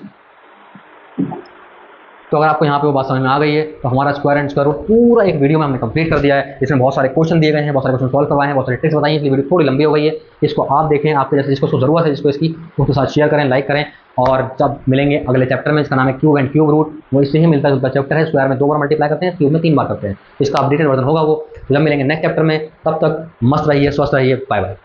तो अगर आपको यहाँ पे वो बात समझ में आ गई है तो हमारा स्क्वायर एंड स्क्वायर रूट पूरा एक वीडियो में हमने कंप्लीट कर दिया है। इसमें बहुत सारे क्वेश्चन दिए गए हैं, बहुत सारे क्वेश्चन सॉल्व करवाए हैं, बहुत सारे ट्रिक्स बताई हैं, इसलिए वीडियो थोड़ी लंबी हो गई है। इसको आप देखें, आपके जैसे जिसको ज़रूरत है, जिसको इसकी उसके साथ शेयर करें, लाइक करें। और जब मिलेंगे अगले चैप्टर में, इसका नाम है क्यूब एंड क्यूब रूट, वो इससे ही मिलता जुलता चैप्टर है। स्क्वायर में 2 बार मल्टीप्लाई करते हैं, क्यूब में 3 बार करते हैं। इसका अपडेटेड वर्जन होगा वो, जब मिलेंगे नेक्स्ट चैप्टर में। तब तक मस्त रहिए, स्वस्थ रहिए, बाय बाय।